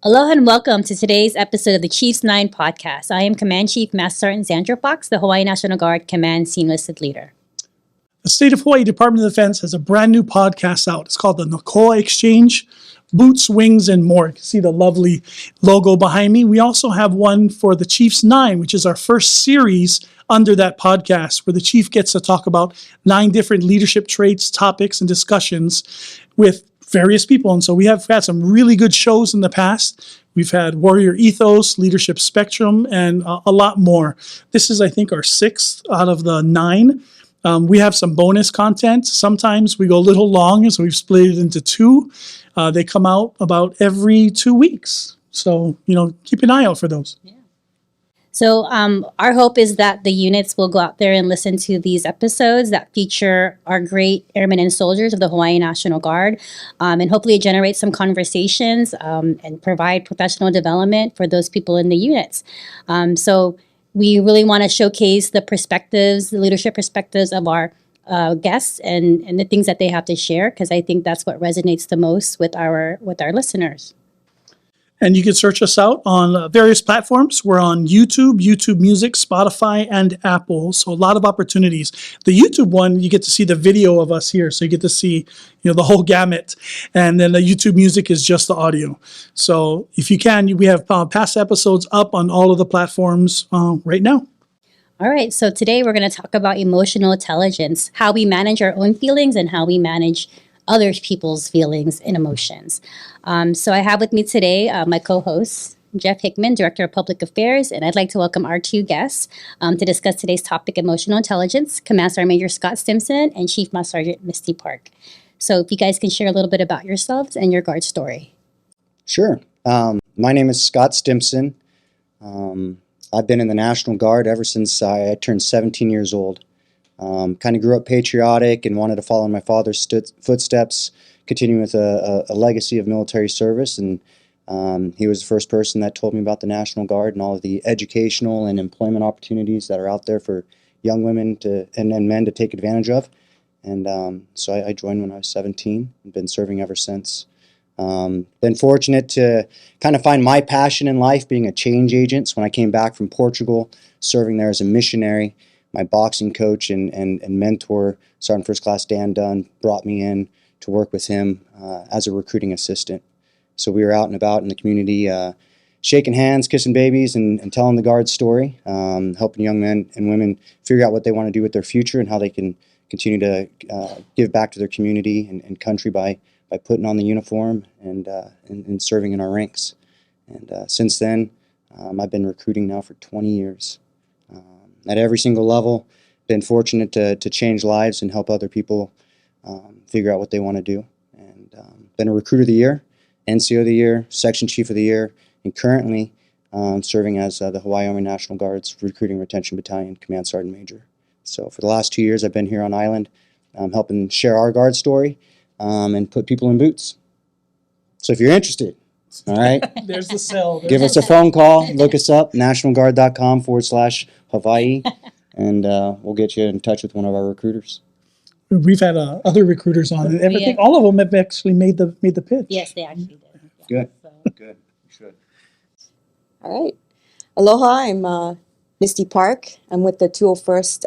Aloha and welcome to today's episode of the Chiefs 9 podcast. I am Command Chief Master Sergeant Sandra Fox, the Hawaii National Guard Command Senior Enlisted Leader. The State of Hawaii Department of Defense has a brand new podcast out. It's called the Nakoa Exchange, Boots, Wings, and More. You can see the lovely logo behind me. We also have one for the Chiefs 9, which is our first series under that podcast, where the Chief gets to talk about 9 different leadership traits, topics, and discussions with various people. And so we have had some really good shows in the past. We've had Warrior Ethos, Leadership Spectrum, and a lot more. This is, I think, our 6th out of the 9. We have some bonus content. Sometimes we go a little long, so we've split it into 2. They come out about every 2 weeks. So, keep an eye out for those. Yeah. So our hope is that the units will go out there and listen to these episodes that feature our great airmen and soldiers of the Hawaii National Guard, and hopefully generate some conversations and provide professional development for those people in the units. So we really want to showcase the perspectives, the leadership perspectives of our guests and the things that they have to share, because I think that's what resonates the most with our listeners. And you can search us out on various platforms. We're on YouTube, YouTube Music, Spotify, and Apple. So a lot of opportunities. The YouTube one, you get to see the video of us here. So you get to see, the whole gamut. And then the YouTube Music is just the audio. So if you can, we have past episodes up on all of the platforms right now. All right. So today we're going to talk about emotional intelligence, how we manage our own feelings and how we manage other people's feelings and emotions. So I have with me today my co-host, Jeff Hickman, Director of Public Affairs, and I'd like to welcome our 2 guests to discuss today's topic, emotional intelligence, Command Sergeant Major Scott Stimpson and Chief Master Sergeant Misty Park. So if you guys can share a little bit about yourselves and your guard story. Sure. My name is Scott Stimpson. I've been in the National Guard ever since I turned 17 years old. Kind of grew up patriotic and wanted to follow in my father's footsteps, continuing with a legacy of military service. And he was the first person that told me about the National Guard and all of the educational and employment opportunities that are out there for young women and men to take advantage of. And so I joined when I was 17 and been serving ever since. Been fortunate to kind of find my passion in life being a change agent. So when I came back from Portugal, serving there as a missionary, my boxing coach and mentor, Sergeant First Class Dan Dunn, brought me in to work with him as a recruiting assistant. So we were out and about in the community, shaking hands, kissing babies, and telling the Guard story, helping young men and women figure out what they want to do with their future and how they can continue to give back to their community and country by putting on the uniform and serving in our ranks. And since then, I've been recruiting now for 20 years. At every single level, been fortunate to change lives and help other people figure out what they want to do. And been a Recruiter of the Year, NCO of the Year, Section Chief of the Year, and currently serving as the Hawaii Army National Guard's Recruiting Retention Battalion Command Sergeant Major. So for the last 2 years, I've been here on island helping share our Guard story and put people in boots. So if you're interested, all right. There's the cell. Give us a phone call. Look us up, nationalguard.com/Hawaii, and we'll get you in touch with one of our recruiters. We've had other recruiters on, and everything. All of them have actually made the pitch. Yes, they actually did. Yeah. Good. Good. You should. All right. Aloha, I'm Misty Park. I'm with the 201st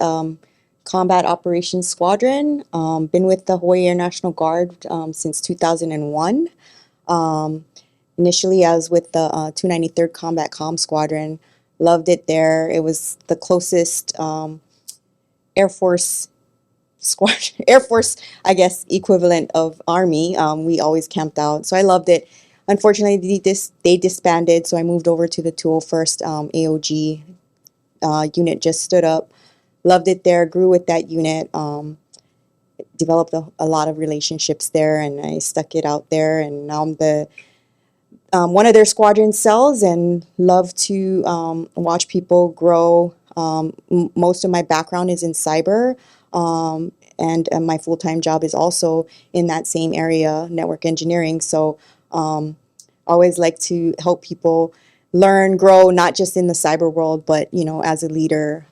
Combat Operations Squadron. Been with the Hawaii Air National Guard since 2001. Initially, I was with the 293rd Combat Comm Squadron. Loved it there. It was the closest Air Force, I guess, equivalent of Army. We always camped out, so I loved it. Unfortunately, they disbanded, so I moved over to the 201st AOG unit. Just stood up. Loved it there. Grew with that unit. Developed a lot of relationships there, and I stuck it out there. And now I'm the one of their squadron cells, and love to watch people grow. Most of my background is in cyber, and my full-time job is also in that same area, network engineering. So always like to help people learn, grow, not just in the cyber world, but as a leader,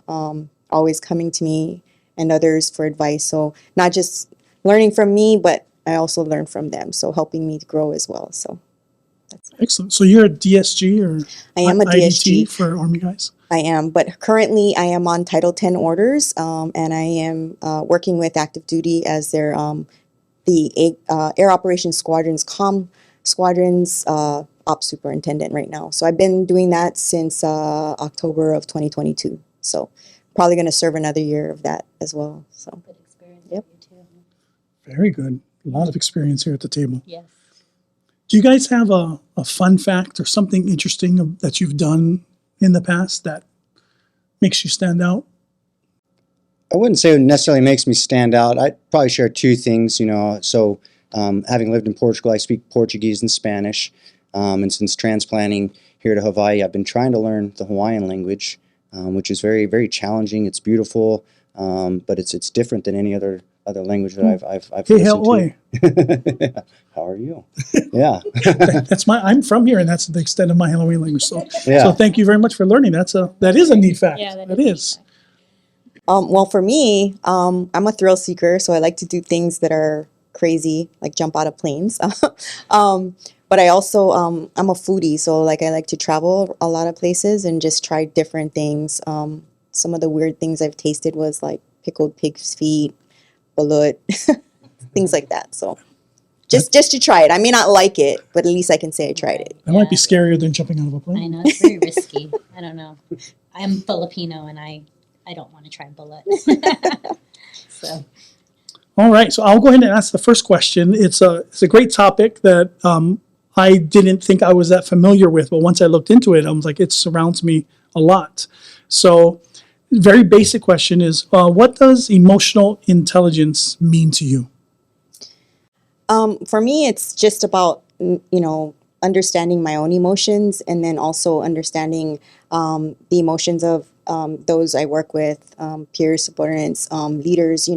always coming to me and others for advice. So not just learning from me, but I also learn from them. So helping me to grow as well. So. Excellent. So you're a DSG or I am a IDT DSG. for Army guys? I am, but currently I am on Title 10 orders, and I am working with active duty as their Air Operations Squadrons Ops Superintendent right now. So I've been doing that since October of 2022. So probably going to serve another year of that as well. So Good experience Yep. for you too. Very good. A lot of experience here at the table. Yes. Do you guys have a fun fact or something interesting that you've done in the past that makes you stand out? I wouldn't say it necessarily makes me stand out. I'd probably share two things, So, having lived in Portugal, I speak Portuguese and Spanish. And since transplanting here to Hawaii, I've been trying to learn the Hawaiian language, which is very, very challenging. It's beautiful, but it's different than any other language that I've Hey, listened oi. to. How are you? Yeah. I'm from here, and that's the extent of my Halloween language. So, Yeah. so thank you very much for learning. That is a neat fact. Yeah, that is. well, for me, I'm a thrill seeker, so I like to do things that are crazy, like jump out of planes. But I also, I'm a foodie, so like I like to travel a lot of places and just try different things. Some of the weird things I've tasted was like pickled pig's feet, balut, things like that. So just to try it. I may not like it, but at least I can say I tried it. That might be scarier than jumping out of a I plane. know, it's very risky. I don't know. I'm Filipino and I don't want to try bullet. So All right, so I'll go ahead and ask the first question. It's a great topic that I didn't think I was that familiar with, but once I looked into it, I was like, it surrounds me a lot. So, very basic question is, what does emotional intelligence mean to you? For me, it's just about, understanding my own emotions and then also understanding the emotions of those I work with, peers, subordinates, leaders,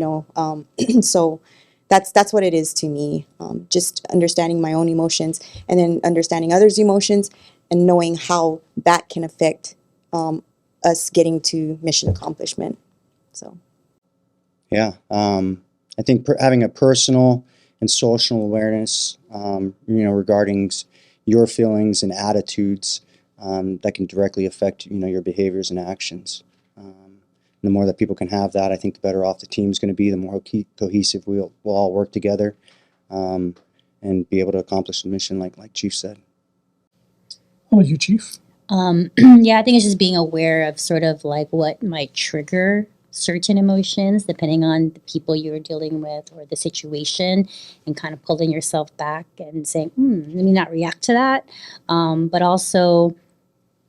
so that's what it is to me. Just understanding my own emotions and then understanding others' emotions and knowing how that can affect us getting to mission accomplishment. So. Yeah. I think having a personal and social awareness, regarding your feelings and attitudes that can directly affect, your behaviors and actions. The more that people can have that, I think the better off the team's going to be, the more cohesive we'll all work together and be able to accomplish the mission like Chief said. How about you, Chief? yeah, I think it's just being aware of sort of like what might trigger certain emotions depending on the people you're dealing with or the situation, and kind of pulling yourself back and saying, let me not react to that. But also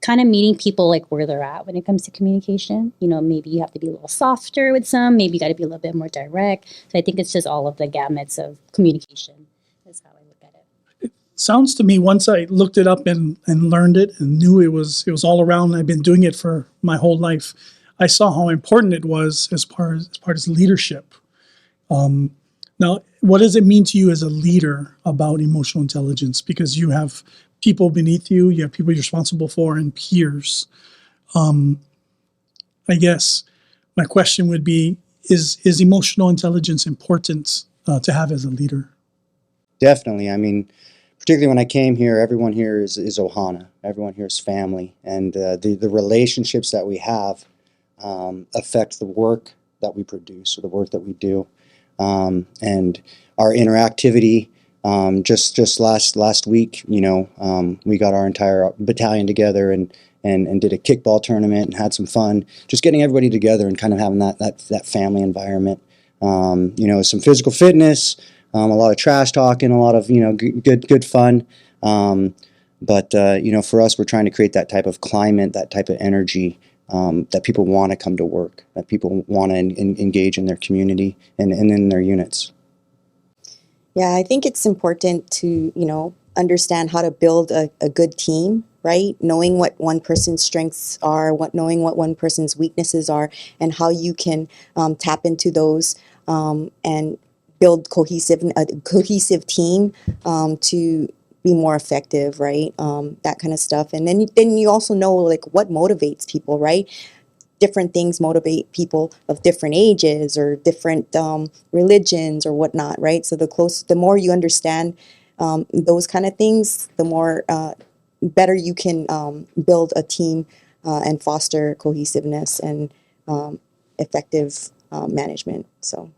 kind of meeting people like where they're at when it comes to communication. Maybe you have to be a little softer with some, maybe you got to be a little bit more direct. So I think it's just all of the gamuts of communication is how I look at it. Sounds to me, once I looked it up and learned it and knew it was all around, I've been doing it for my whole life. I saw how important it was as part of leadership. Now, what does it mean to you as a leader about emotional intelligence? Because you have people beneath you, you have people you're responsible for, and peers. I guess my question would be, is emotional intelligence important to have as a leader? Definitely. I mean, particularly when I came here, everyone here is Ohana. Everyone here is family. And the relationships that we have affect the work that we produce or the work that we do. And our interactivity, just last week, we got our entire battalion together and did a kickball tournament and had some fun, just getting everybody together and kind of having that family environment. Some physical fitness, a lot of trash talking, a lot of, good fun. But for us, we're trying to create that type of climate, that type of energy, that people want to come to work, that people want to engage in their community and in their units. Yeah, I think it's important to, understand how to build a good team, right? Knowing what one person's strengths are, knowing what one person's weaknesses are, and how you can tap into those and build a cohesive team to be more effective, right? That kind of stuff. And then you also know like what motivates people, right? Different things motivate people of different ages or different religions or whatnot, right? So the more you understand those kind of things, the more better you can build a team and foster cohesiveness and effective management. So.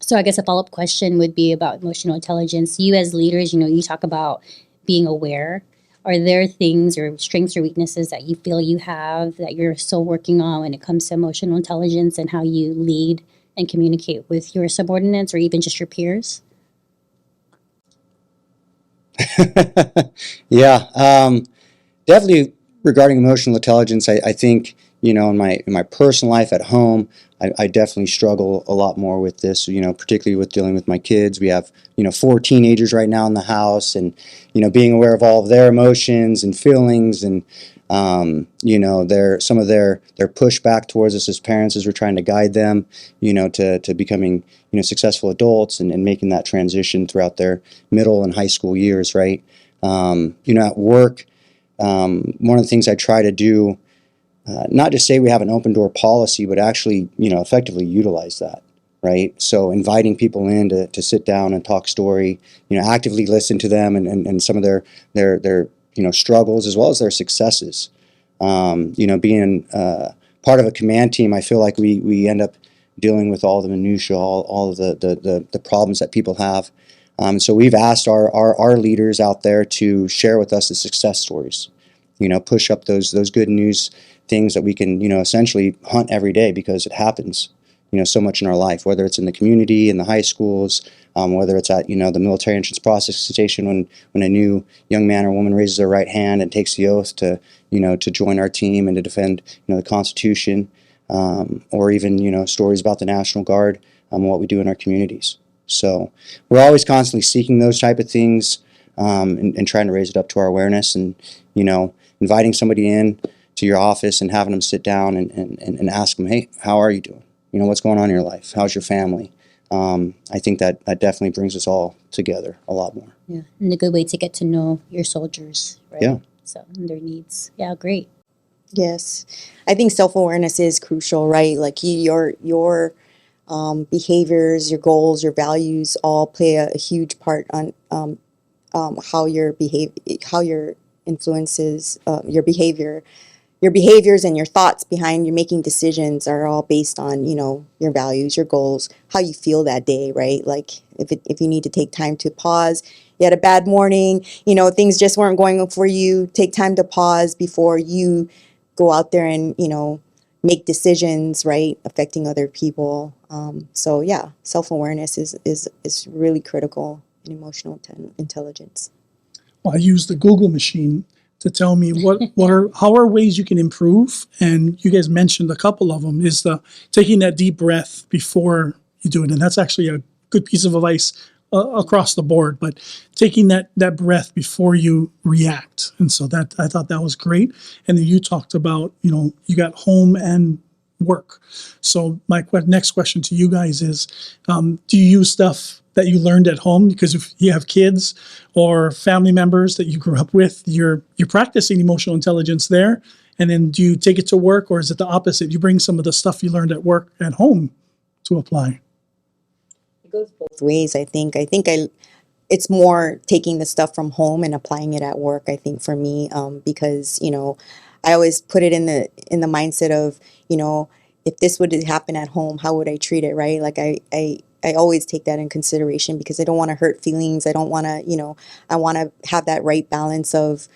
So I guess a follow-up question would be about emotional intelligence. You as leaders, you talk about being aware. Are there things or strengths or weaknesses that you feel you have that you're still working on when it comes to emotional intelligence and how you lead and communicate with your subordinates or even just your peers? Yeah, definitely regarding emotional intelligence, I think, in my personal life at home, I definitely struggle a lot more with this, particularly with dealing with my kids. We have, 4 teenagers right now in the house, and, being aware of all of their emotions and feelings and, some of their pushback towards us as parents as we're trying to guide them, to becoming, successful adults and making that transition throughout their middle and high school years, right? At work, one of the things I try to do, not just say we have an open door policy, but actually, effectively utilize that, right? So inviting people in to sit down and talk story, actively listen to them and some of their struggles as well as their successes. Being part of a command team, I feel like we end up dealing with all the minutiae, all of the problems that people have. So we've asked our leaders out there to share with us the success stories, push up those good news things that we can, essentially hunt every day because it happens, so much in our life, whether it's in the community, in the high schools, whether it's at, the military entrance process station when a new young man or woman raises their right hand and takes the oath to join our team and to defend, the Constitution, or even, stories about the National Guard, and what we do in our communities. So we're always constantly seeking those type of things, and trying to raise it up to our awareness and, inviting somebody in to your office and having them sit down and ask them, hey, how are you doing? What's going on in your life? How's your family? I think that definitely brings us all together a lot more. Yeah, and a good way to get to know your soldiers, right? Yeah. So, and their needs. Yeah, great. Yes, I think self-awareness is crucial, right? Like your behaviors, your goals, your values all play a huge part on how how your influences your behavior. Your behaviors and your thoughts behind your making decisions are all based on, your values, your goals, how you feel that day, right? Like if you need to take time to pause, you had a bad morning, things just weren't going for you, take time to pause before you go out there and, make decisions, right, affecting other people. So yeah, self-awareness is really critical in emotional intelligence. Well, I use the Google machine to tell me how are ways you can improve. And you guys mentioned a couple of them is taking that deep breath before you do it. And that's actually a good piece of advice across the board, but taking that breath before you react. And so that, I thought that was great. And then you talked about, you got home and work. So my next question to you guys is, do you use stuff that you learned at home? Because if you have kids or family members that you grew up with, you're practicing emotional intelligence there. And then do you take it to work, or is it the opposite? You bring some of the stuff you learned at work at home to apply? It goes both ways, I think. It's more taking the stuff from home and applying it at work, I think, for me, because, I always put it in the mindset of, if this would happen at home, how would I treat it, right? Like I always take that in consideration because I don't want to hurt feelings. I don't want to, I want to have that right balance of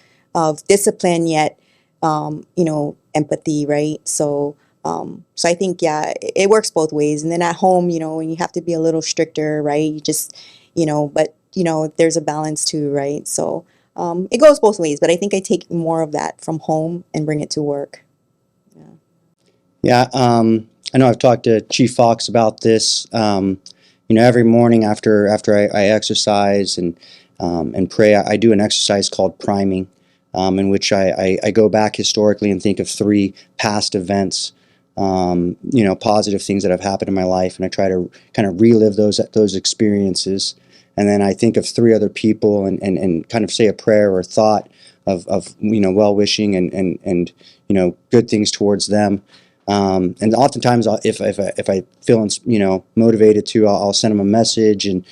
discipline yet, empathy, right? So I think, yeah, it works both ways. And then at home, when you have to be a little stricter, right? You just, but, there's a balance too, right? So it goes both ways, but I think I take more of that from home and bring it to work. Yeah, I know I've talked to Chief Fox about this. Every morning after I exercise and pray, I do an exercise called priming, in which I go back historically and think of 3 past events, positive things that have happened in my life, and I try to kind of relive those experiences. And then I think of 3 other people and kind of say a prayer or thought of well-wishing and good things towards them. And oftentimes, if I feel motivated to, I'll send them a message and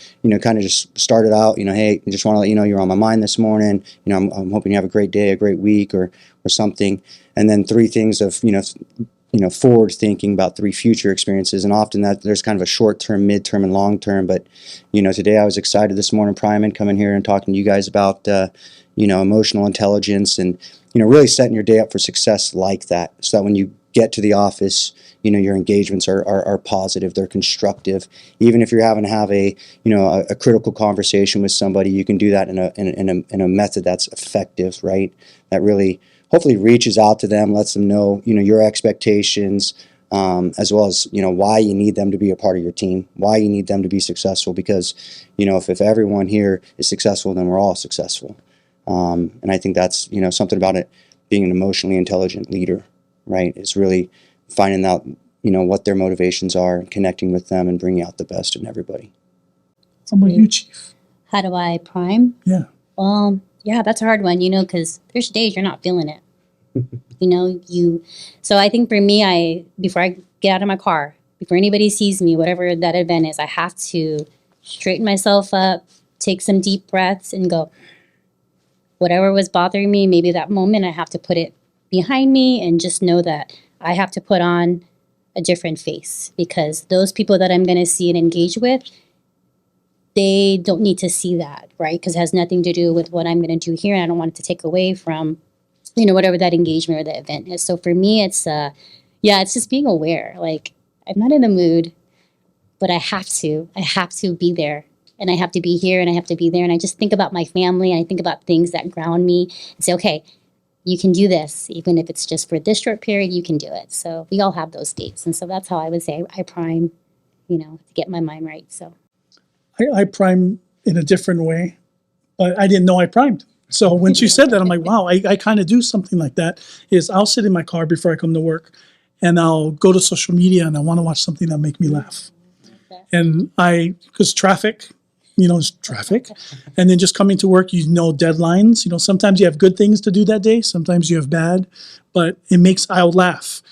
kind of just start it out. Hey, I just want to let you know you're on my mind this morning. I'm hoping you have a great day, a great week, or something. And then 3 things of forward thinking about 3 future experiences. And often that there's kind of a short term, mid term, and long term. But today I was excited this morning, priming, coming here and talking to you guys about emotional intelligence and really setting your day up for success like that, so that when you get to the office, your engagements are positive, they're constructive. Even if you're having to have a critical conversation with somebody, you can do that in a method that's effective, right? That really hopefully reaches out to them, lets them know your expectations, as well as why you need them to be a part of your team, why you need them to be successful. Because if everyone here is successful, then we're all successful. And I think that's something about it being an emotionally intelligent leader, right? Is really finding out what their motivations are and connecting with them and bringing out the best in everybody. How about you, Chief? How do I prime? Yeah. Yeah, that's a hard one, because there's days you're not feeling it. So I think for me, before I get out of my car, before anybody sees me, whatever that event is, I have to straighten myself up, take some deep breaths and go, whatever was bothering me, maybe that moment, I have to put it behind me and just know that I have to put on a different face, because those people that I'm going to see and engage with, they don't need to see that, right? Because it has nothing to do with what I'm going to do here. And I don't want it to take away from, whatever that engagement or the event is. So for me, it's just being aware. Like, I'm not in the mood, but I have to be there. And I have to be here and I have to be there. And I just think about my family and I think about things that ground me and say, okay, you can do this. Even if it's just for this short period, you can do it. So we all have those dates. And so that's how I would say I prime, to get my mind right. So I prime in a different way, but I didn't know I primed. So when she said that, I'm like, wow, I kind of do something like that. Is I'll sit in my car before I come to work and I'll go to social media and I want to watch something that make me laugh. And because traffic, it's traffic. And then just coming to work, deadlines. Sometimes you have good things to do that day. Sometimes you have bad, but I'll laugh.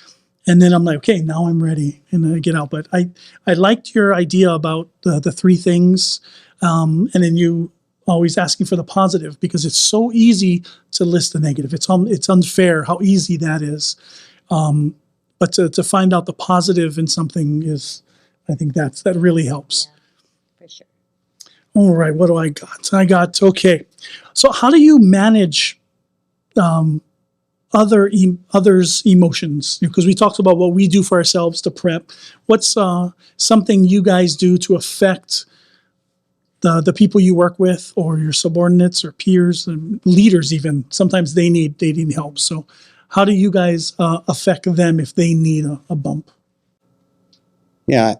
And then I'm like, okay, now I'm ready. And I get out. But I liked your idea about the 3 things. And then you always asking for the positive, because it's so easy to list the negative. It's unfair how easy that is. But to find out the positive in something I think that really helps. Yeah, for sure. All right, what do I got? Okay. So how do you manage others' emotions? Because we talked about what we do for ourselves to prep. What's something you guys do to affect the people you work with, or your subordinates or peers and leaders even? Sometimes they need help. So how do you guys affect them if they need a bump? Yeah,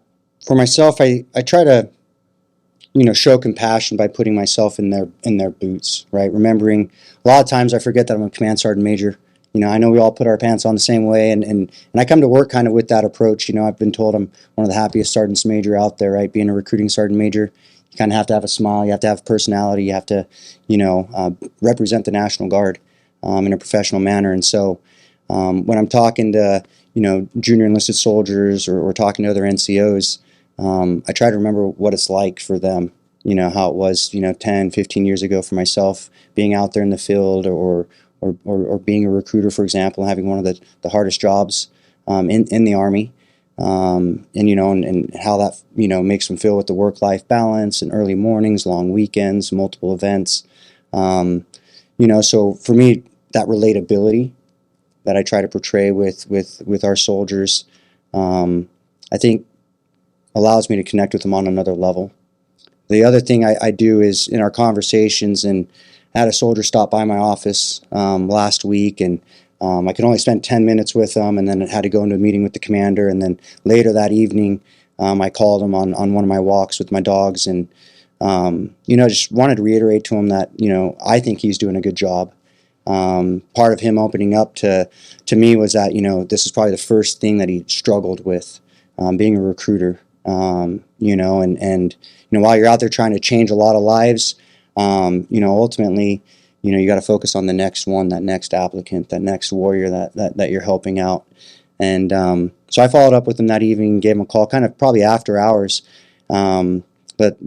for myself, I try to show compassion by putting myself in their boots, right? Remembering a lot of times I forget that I'm a Command Sergeant Major. I know we all put our pants on the same way, and I come to work kind of with that approach. I've been told I'm one of the happiest Sergeants Major out there, right? Being a recruiting Sergeant Major, you kind of have to have a smile, you have to have personality, you have to, represent the National Guard in a professional manner. And so when I'm talking to, junior enlisted soldiers or talking to other NCOs, I try to remember what it's like for them, how it was, 10, 15 years ago for myself, being out there in the field or being a recruiter, for example, having one of the hardest jobs in the Army, and how that, makes them feel with the work-life balance and early mornings, long weekends, multiple events. So for me, that relatability that I try to portray with our soldiers, I think allows me to connect with them on another level. The other thing I do is in our conversations, and I had a soldier stop by my office last week, and I could only spend 10 minutes with them, and then I had to go into a meeting with the commander. And then later that evening, I called him on one of my walks with my dogs, and just wanted to reiterate to him that I think he's doing a good job. Part of him opening up to me was that this is probably the first thing that he struggled with, being a recruiter. And while you're out there trying to change a lot of lives, ultimately, you got to focus on the next one, that next applicant, that next warrior that you're helping out. And so I followed up with him that evening, gave him a call, kind of probably after hours. But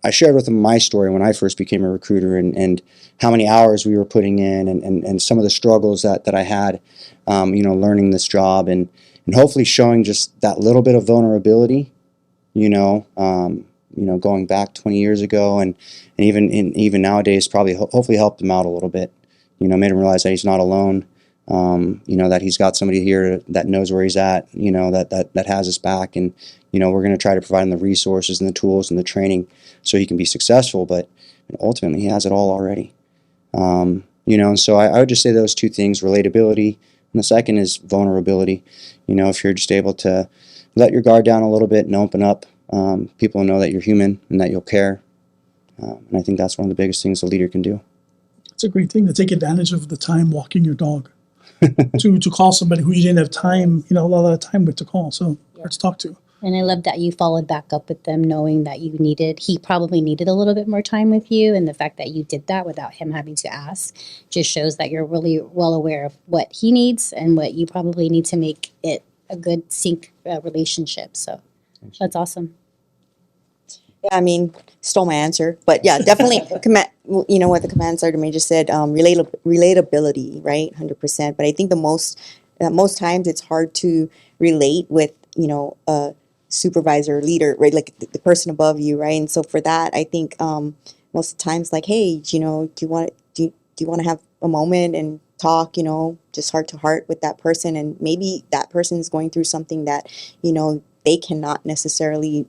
I shared with him my story when I first became a recruiter, and how many hours we were putting in, and some of the struggles that I had, learning this job, and hopefully showing just that little bit of vulnerability, going back 20 years ago, and even nowadays, probably hopefully helped him out a little bit, made him realize that he's not alone, that he's got somebody here that knows where he's at, that has his back, and we're going to try to provide him the resources and the tools and the training so he can be successful, but ultimately he has it all already. And so I would just say those two things: relatability, and the second is vulnerability. If you're just able to let your guard down a little bit and open up, people know that you're human and that you'll care. And I think that's one of the biggest things a leader can do. It's a great thing to take advantage of the time walking your dog. to call somebody who you didn't have time, a lot of time with to call. So let's talk to. And I love that you followed back up with them, knowing that he probably needed a little bit more time with you. And the fact that you did that without him having to ask just shows that you're really well aware of what he needs and what you probably need to make it a good sync relationship. So that's awesome. Yeah, I mean, stole my answer, but yeah, definitely. What the Command Sgt just said, relatability, right? 100%. But I think most times it's hard to relate with, a supervisor, leader, right? Like the person above you, right? And so for that, I think most of the times, like, hey, do you want to have a moment and talk, just heart to heart with that person, and maybe that person's going through something that, they cannot necessarily,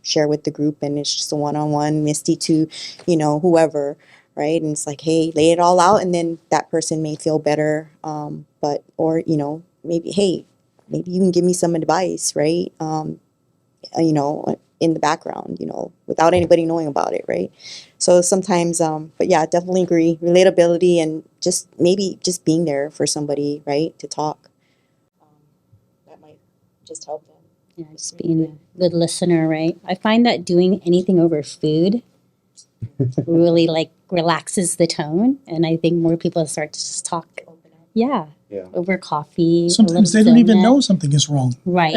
share with the group, and it's just a one-on-one, Misty to, whoever, right? And it's like, hey, lay it all out, and then that person may feel better, maybe, hey, maybe you can give me some advice, right? In the background, without anybody knowing about it, right? So sometimes, but yeah, definitely agree. Relatability, and just being there for somebody, right, to talk. That might just help them. Yeah, just being a good listener, right? I find that doing anything over food really relaxes the tone, and I think more people start to just talk. Yeah. Over coffee. Sometimes they don't even know something is wrong. Right.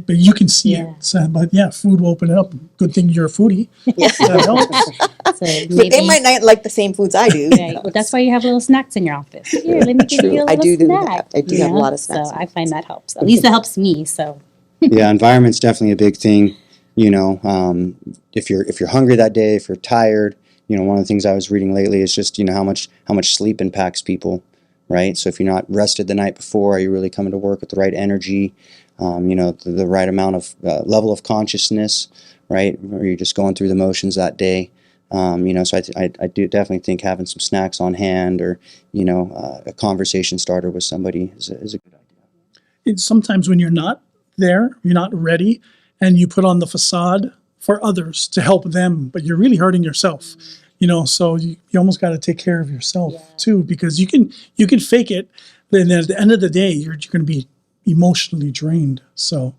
But you can see it. So, but yeah, food will open it up. Good thing you're a foodie. That helps. So But they might not like the same foods I do. Right. Well, that's why you have little snacks in your office. Here, let me give you a little I do snack. that. I do have a lot of snacks. So I find that helps. At least it helps me. So. Yeah, environment's definitely a big thing. If you're hungry that day, if you're tired, one of the things I was reading lately is just how much sleep impacts people, right? So if you're not rested the night before, are you really coming to work with the right energy, the right amount of level of consciousness, right? Or you're just going through the motions that day. So I do definitely think having some snacks on hand, or a conversation starter with somebody is a good idea. It's sometimes when you're not there, you're not ready, and you put on the facade for others to help them, but you're really hurting yourself. So you almost got to take care of yourself too, because you can fake it, then at the end of the day, you're going to be emotionally drained. So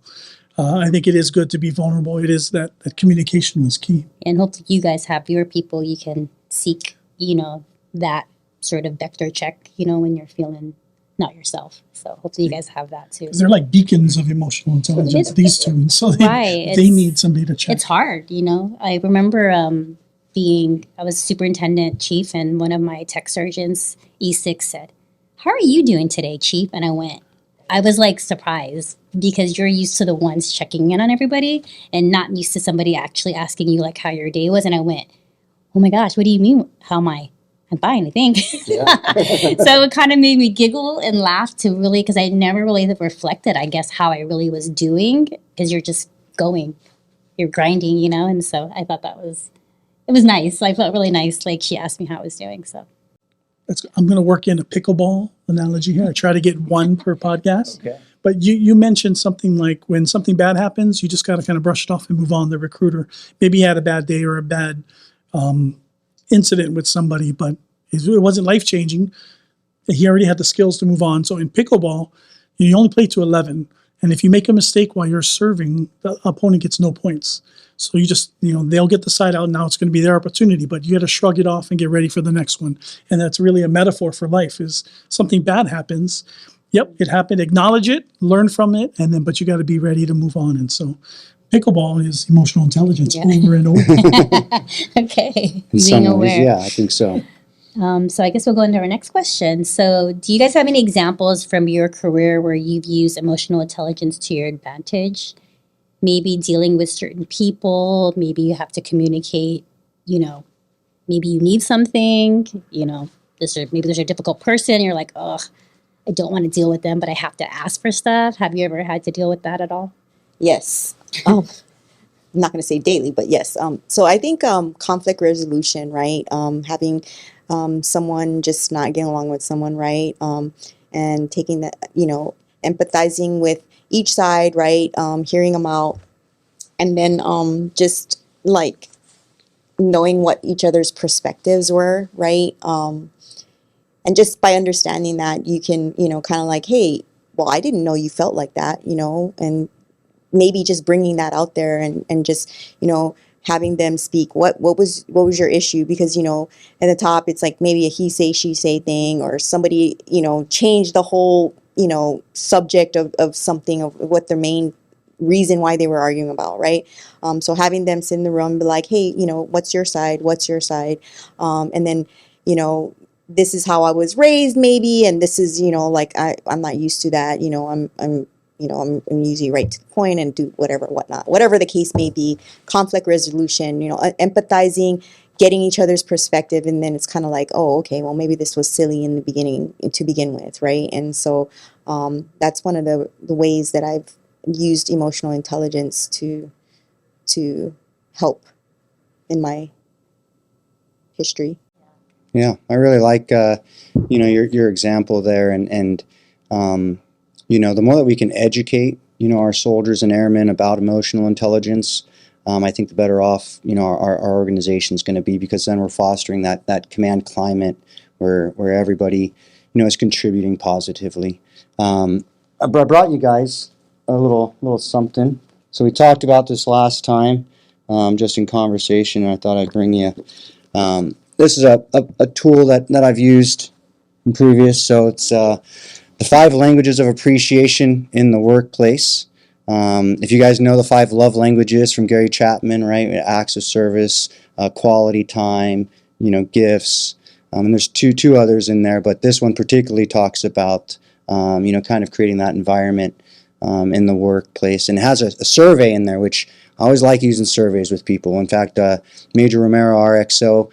I think it is good to be vulnerable. It is that communication is key. And hopefully you guys have your people you can seek, that sort of vector check, when you're feeling not yourself. So hopefully you guys have that too. They're like beacons of emotional intelligence, these two. And so they need somebody to check. It's hard, I remember I was superintendent chief, and one of my tech sergeants, E6, said, "How are you doing today, chief?" And I was like surprised, because you're used to the ones checking in on everybody and not used to somebody actually asking you like how your day was. And I went, "Oh my gosh, what do you mean? How am I? I'm fine, I think." Yeah. So it kind of made me giggle and laugh because I never really reflected, I guess, how I really was doing, because you're just going, you're grinding, and so I thought it was nice. I felt really nice. Like, she asked me how I was doing. So I'm going to work in a pickleball analogy here. I try to get one per podcast. Okay. But you mentioned something like when something bad happens, you just got to kind of brush it off and move on. The recruiter, maybe he had a bad day or a bad incident with somebody, but it wasn't life-changing. He already had the skills to move on. So in pickleball, you only play to 11. And if you make a mistake while you're serving, the opponent gets no points. So you just, they'll get the side out. Now it's going to be their opportunity, but you got to shrug it off and get ready for the next one. And that's really a metaphor for life. Is something bad happens, Yep, it happened. Acknowledge it, learn from it, and then but you got to be ready to move on. And so, pickleball is emotional intelligence Yeah. over and over. Okay, In some ways, yeah, I think so. So I guess we'll go into our next question. So do you guys have any examples from your career where you've used emotional intelligence to your advantage? Maybe dealing with certain people, maybe you have to communicate, you know, maybe you need something, you know, maybe there's a difficult person, you're like, ugh, I don't want to deal with them, but I have to ask for stuff. Have you ever had to deal with that at all? Yes. I'm not going to say daily, but yes. So I think conflict resolution, right? Having someone just not getting along with someone, right? And taking that, empathizing with each side, right? Hearing them out, and then just like knowing what each other's perspectives were, right? And just by understanding that, you can, kind of like, hey, well, I didn't know you felt like that, and maybe just bringing that out there and just, having them speak. What was your issue? Because, at the top, it's like maybe a he say, she say thing, or somebody, changed the whole, subject of something, of what their main reason why they were arguing about, right? So having them sit in the room and be like, hey, what's your side? What's your side? And then, this is how I was raised, maybe, and this is, like I'm not used to that. I'm usually right to the point and do whatever the case may be. Conflict resolution, empathizing, getting each other's perspective, and then it's kind of like, oh, okay, well, maybe this was silly in the beginning to begin with, right? And so that's one of the ways that I've used emotional intelligence to help in my history. Yeah, I really like your example there, and the more that we can educate our soldiers and airmen about emotional intelligence, I think the better off our organization is going to be, because then we're fostering that command climate where everybody is contributing positively. I brought you guys a little something. So we talked about this last time, just in conversation, and I thought I'd bring you. This is a tool that I've used in previous. So it's the 5 languages of appreciation in the workplace. If you guys know the 5 love languages from Gary Chapman, right? Acts of service, quality time, gifts. And there's two others in there, but this one particularly talks about, kind of creating that environment in the workplace. And it has a survey in there, which I always like using surveys with people. In fact, Major Romero, RXO,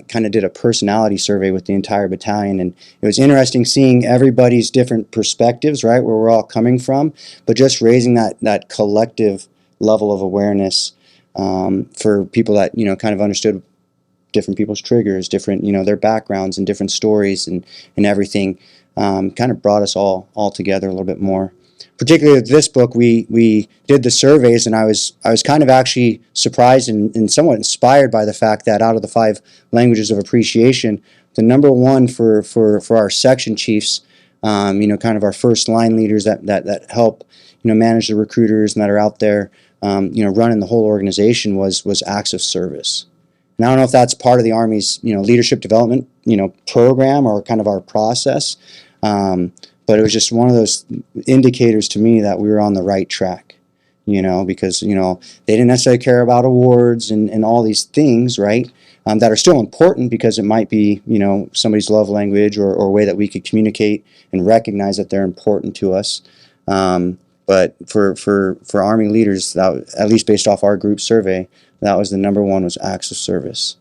kind of did a personality survey with the entire battalion, and it was interesting seeing everybody's different perspectives, right, where we're all coming from, but just raising that collective level of awareness for people that, kind of understood different people's triggers, different, their backgrounds and different stories and everything, kind of brought us all together a little bit more. Particularly with this book, we did the surveys, and I was kind of actually surprised and somewhat inspired by the fact that out of the 5 languages of appreciation, the number one for our section chiefs, kind of our first line leaders that help manage the recruiters and that are out there, running the whole organization was acts of service. And I don't know if that's part of the Army's leadership development program or kind of our process. But it was just one of those indicators to me that we were on the right track, because, they didn't necessarily care about awards and all these things, right, that are still important because it might be, somebody's love language or a way that we could communicate and recognize that they're important to us. But for Army leaders, that, at least based off our group survey, that was the number one, was acts of service.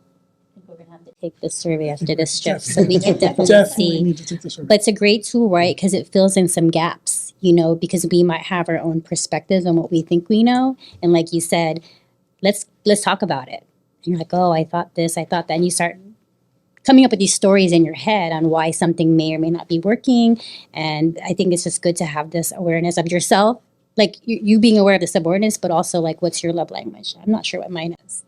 Take this survey after this shift, so we can definitely see. Need to take the survey. But it's a great tool, right? Because it fills in some gaps, because we might have our own perspectives on what we think we know. And like you said, let's talk about it. And you're like, oh, I thought this, I thought that. And you start coming up with these stories in your head on why something may or may not be working. And I think it's just good to have this awareness of yourself, like you being aware of the subordinates, but also like, what's your love language? I'm not sure what mine is.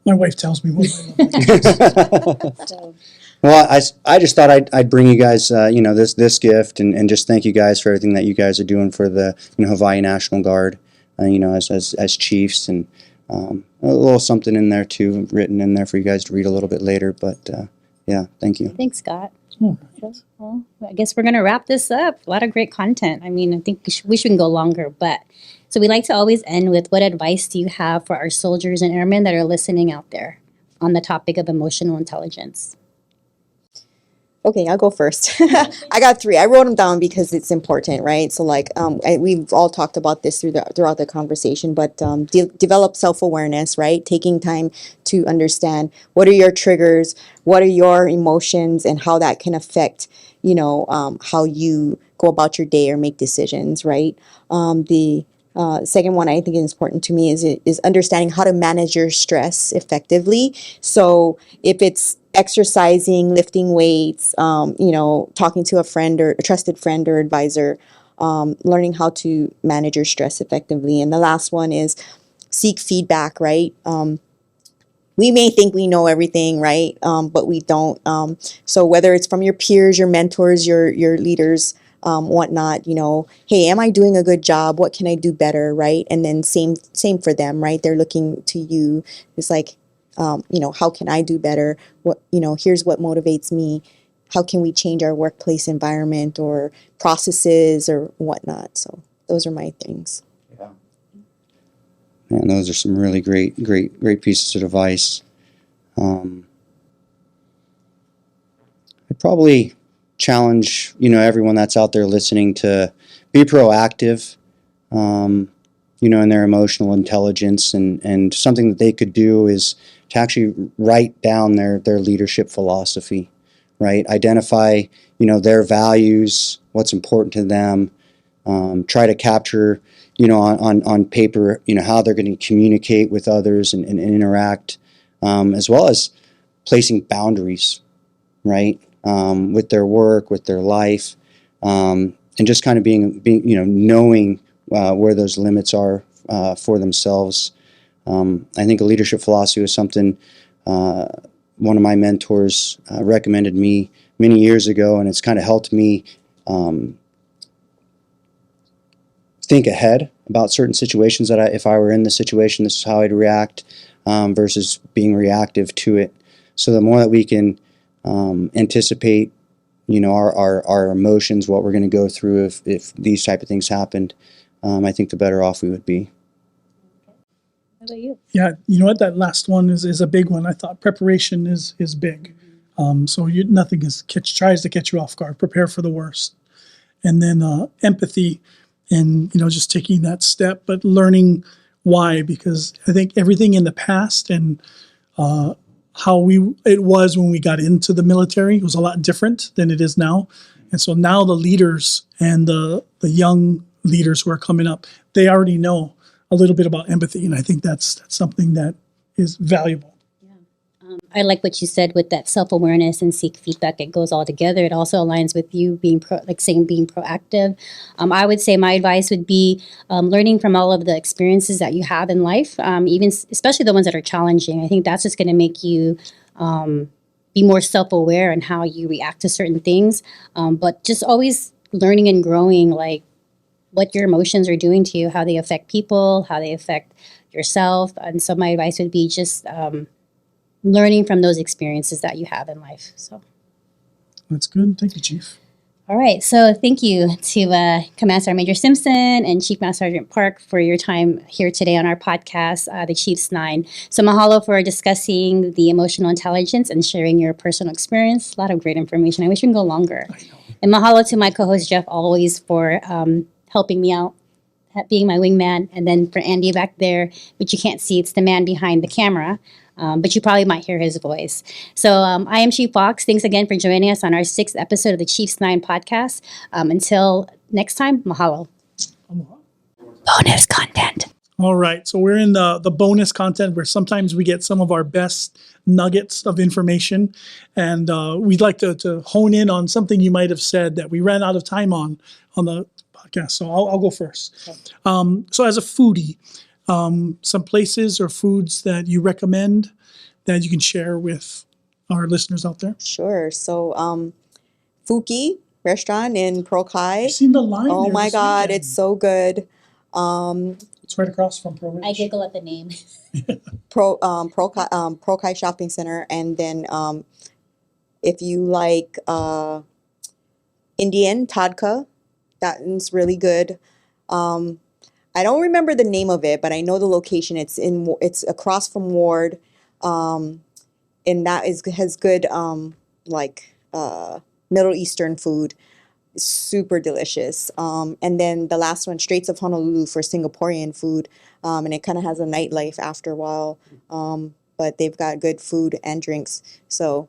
My wife tells me what I love. So, Well, I just thought I'd bring you guys, this gift and just thank you guys for everything that you guys are doing for the Hawaii National Guard, as chiefs, and a little something in there too, written in there for you guys to read a little bit later. But yeah, thank you. Thanks, Scott. Oh, Well, I guess we're going to wrap this up. A lot of great content. I mean, I think we should go longer, but so we like to always end with what advice do you have for our soldiers and airmen that are listening out there on the topic of emotional intelligence? Okay, I'll go first. I got three. I wrote them down because it's important, right? So like, we've all talked about this throughout the conversation, but develop self-awareness, right? Taking time to understand what are your triggers, what are your emotions, and how that can affect, how you go about your day or make decisions, right? The second one I think is important to me is understanding how to manage your stress effectively. So if it's exercising, lifting weights, talking to a friend or a trusted friend or advisor, learning how to manage your stress effectively. And the last one is seek feedback, right? We may think we know everything, right? But we don't. So whether it's from your peers, your mentors, your leaders, whatnot, hey, am I doing a good job? What can I do better, right? And then same for them, right? They're looking to you. It's like, how can I do better? What, here's what motivates me. How can we change our workplace environment or processes or whatnot? So those are my things. And those are some really great pieces of advice. I'd probably challenge, everyone that's out there listening to be proactive, in their emotional intelligence, and something that they could do is to actually write down their leadership philosophy, right? Identify, their values, what's important to them, try to capture, on paper, how they're going to communicate with others and interact, as well as placing boundaries, right, with their work, with their life, and just kind of being knowing where those limits are for themselves. I think a leadership philosophy was something one of my mentors recommended me many years ago, and it's kind of helped me think ahead about certain situations that if I were in the situation, this is how I'd react, versus being reactive to it. So the more that we can anticipate, our emotions, what we're going to go through if these type of things happened, I think the better off we would be. How about you? yeah, you know what? That last one is a big one. I thought preparation is big. So nothing tries to catch you off guard. Prepare for the worst. And then empathy, and just taking that step, but learning why, because I think everything in the past and how it was when we got into the military was a lot different than it is now. And so now the leaders and the young leaders who are coming up, they already know a little bit about empathy, and I think that's something that is valuable. I like what you said with that self-awareness and seek feedback. It goes all together. It also aligns with you being being proactive. I would say my advice would be learning from all of the experiences that you have in life, even especially the ones that are challenging. I think that's just going to make you be more self-aware in how you react to certain things. But just always learning and growing, like what your emotions are doing to you, how they affect people, how they affect yourself. And so my advice would be just learning from those experiences that you have in life. So That's good. Thank you, Chief. all right, so thank you to Command Sergeant Major Stimpson and Chief Master Sergeant Park for your time here today on our podcast, The Chief's Nine. So mahalo for discussing the emotional intelligence and sharing your personal experience. A lot of great information. I wish we could go longer. And mahalo to my co-host Jeff always for helping me out, being my wingman. And then for Andy back there, which you can't see, it's the man behind the camera. But you probably might hear his voice. So I am Chief Fox. Thanks again for joining us on our 6th episode of the Chief's Nine podcast. Until next time, mahalo. Bonus content. All right, so we're in the bonus content where sometimes we get some of our best nuggets of information, and we'd like to hone in on something you might have said that we ran out of time on the podcast. So I'll go first. Okay. So as a foodie, some places or foods that you recommend that you can share with our listeners out there? Sure. So, Fuki restaurant in Prokai. I've seen the line. Oh there my this God, weekend. it's so good. It's right across from Pro. I giggle at the name. Prokai Shopping Center, and then If you like Indian tadka, that is really good. I don't remember the name of it, but I know the location. It's across from Ward, and that has good like Middle Eastern food. Super delicious. And then the last one, Straits of Honolulu, for Singaporean food, and it kind of has a nightlife after a while. But they've got good food and drinks. So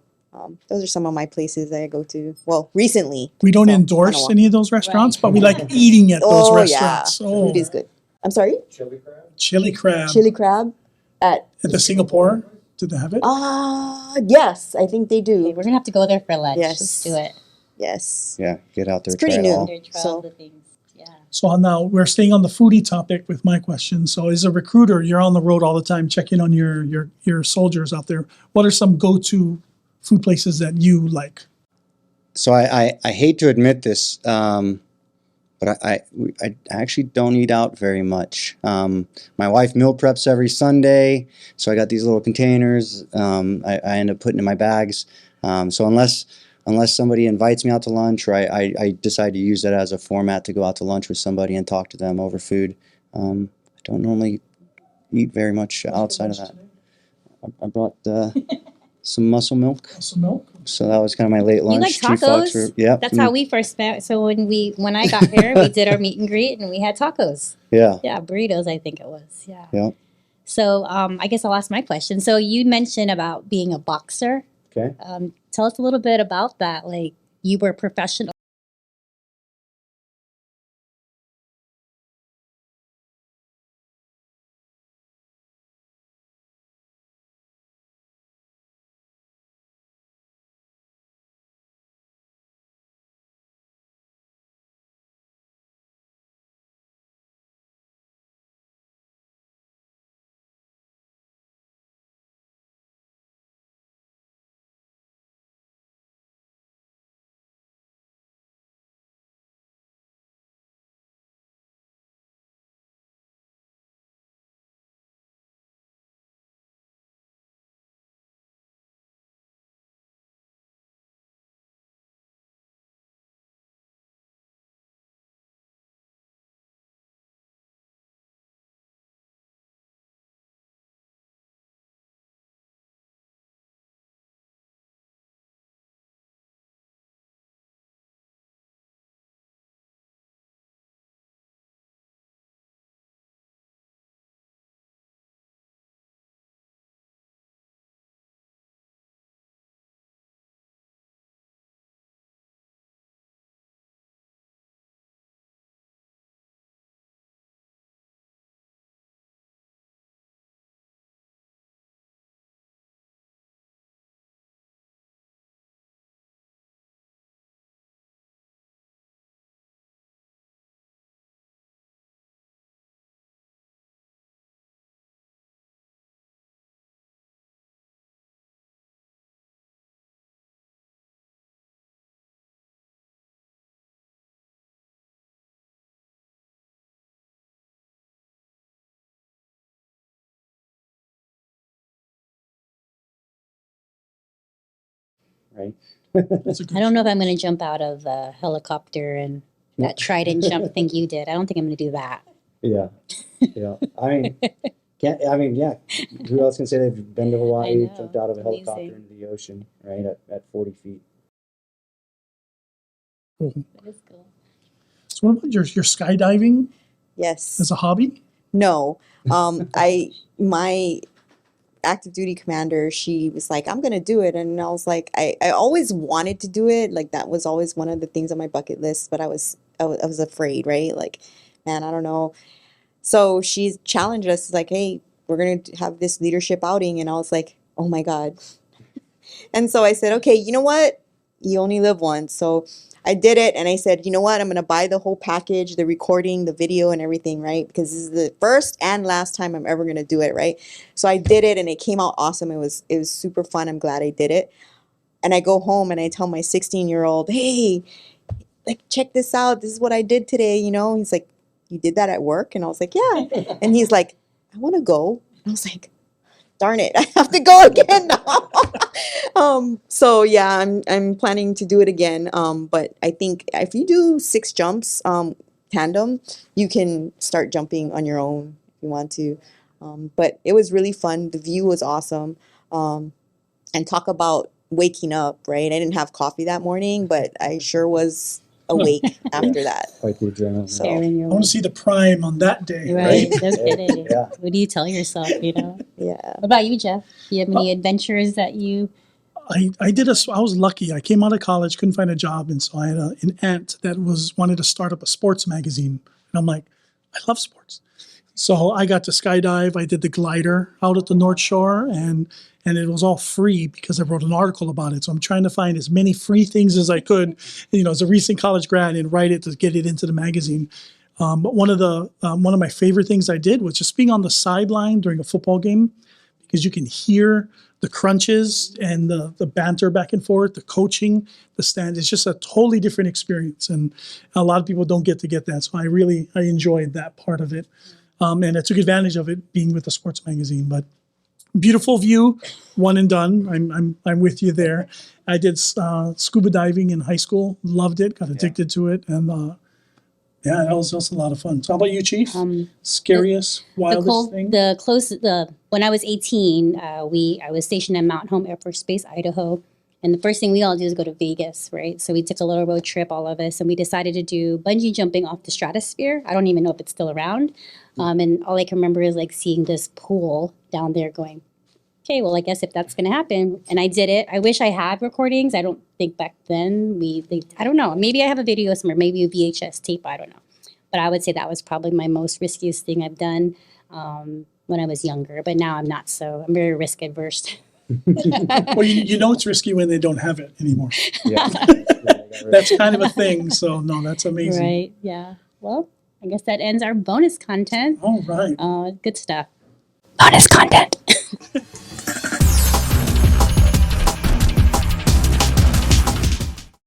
those are some of my places that I go to. Well, recently. We don't So, endorse kinda any of those restaurants, Right. but we like eating at those Oh yeah, restaurants. the food is good. I'm sorry, Chili crab chili crab at at the Singapore. Did they have it? yes, I think they Okay, do. we're gonna have to go there for lunch. Yes. Let's do it. Yes. Yeah, get out there, It's pretty try it new. all. Try So- all the things. Yeah. So now we're staying on the foodie topic with my question. So as a recruiter, you're on the road all the time, checking on your soldiers out there. What are some go-to food places that you like? So I hate to admit this, but I actually don't eat out very much. My wife meal preps every Sunday, so I got these little containers. I end up putting in my bags. So unless somebody invites me out to lunch, or I decide to use that as a format to go out to lunch with somebody and talk to them over food, I don't normally eat very much outside of that. I brought some muscle milk, Some milk. so that was kind of my late lunch. You like Chief Fox tacos? yep. That's how we first met. So when I got here, we did our meet and greet and we had tacos. Yeah. Yeah, burritos, I think it was. Yeah. Yeah. So I guess I'll ask my question. So you mentioned about being a boxer. Okay. Tell us a little bit about that. Like you were professional. Right. That's a good I don't know if I'm going to jump out of the helicopter and that trident jump thing you did. I don't think I'm going to do that. Yeah. Yeah. Yeah. Who else can say they've been to Hawaii, know, jumped out of a it's helicopter amazing. into the ocean, right, at 40 feet? cool. That is cool. So what about your skydiving Yes. as a hobby? No. My active duty commander, she was like, I'm gonna do it. And I was like, I always wanted to do it. Like that was always one of the things on my bucket list, but I was afraid, right? Like, man, I don't know. So she challenged us like, hey, we're gonna have this leadership outing. And I was like, oh my God. And so I said, okay, you know what? You only live once. So I did it and I said, you know what? I'm going to buy the whole package, the recording, the video and everything, right? Because this is the first and last time I'm ever going to do it, right? So I did it and it came out awesome. It was super fun. I'm glad I did it. And I go home and I tell my 16-year-old, hey, like, check this out. This is what I did today, you know? He's like, you did that at work? And I was like, yeah. And he's like, I want to go. And I was like, darn it, I have to go again now. So yeah, I'm planning to do it again. But I think if you do 6 jumps, tandem, you can start jumping on your own if you want to. But it was really fun. The view was awesome. And talk about waking up, right? I didn't have coffee that morning, but I sure was awake after that. Quite the adrenaline. So- Sharing your I want to see the prime on that day, right. right? No kidding. Yeah. What do you tell yourself? You know. Yeah. What about you, Jeff? Do you have any adventures that you? I was lucky. I came out of college, couldn't find a job, and so I had an aunt that wanted to start up a sports magazine, and I'm like, I love sports. So I got to skydive. I did the glider out at the North Shore, and it was all free because I wrote an article about it. So I'm trying to find as many free things as I could, as a recent college grad, and write it to get it into the magazine. But one of my favorite things I did was just being on the sideline during a football game, because you can hear the crunches and the banter back and forth, the coaching, the stand. It's just a totally different experience, and a lot of people don't get that. So I enjoyed that part of it, and I took advantage of it being with the sports magazine. But beautiful view, one and done. I'm with you there. I did scuba diving in high school, loved it, got addicted to it, and yeah, that was just a lot of fun. So how about you, Chief? Scariest, wildest thing? When I was 18, I was stationed at Mount Home Air Force Base, Idaho. And the first thing we all do is go to Vegas, right? So we took a little road trip, all of us, and we decided to do bungee jumping off the stratosphere. I don't even know if it's still around. And all I can remember is like seeing this pool down there going, okay, well, I guess if that's going to happen. And I did it. I wish I had recordings. I don't think back then I don't know. Maybe I have a video somewhere, maybe a VHS tape. I don't know. But I would say that was probably my most riskiest thing I've done when I was younger. But now I'm not so. I'm very risk adverse. Well, it's risky when they don't have it anymore. Yeah. That's kind of a thing. So no, that's amazing. Right. Yeah. Well, I guess that ends our bonus content. All right. Good stuff. Bonus content.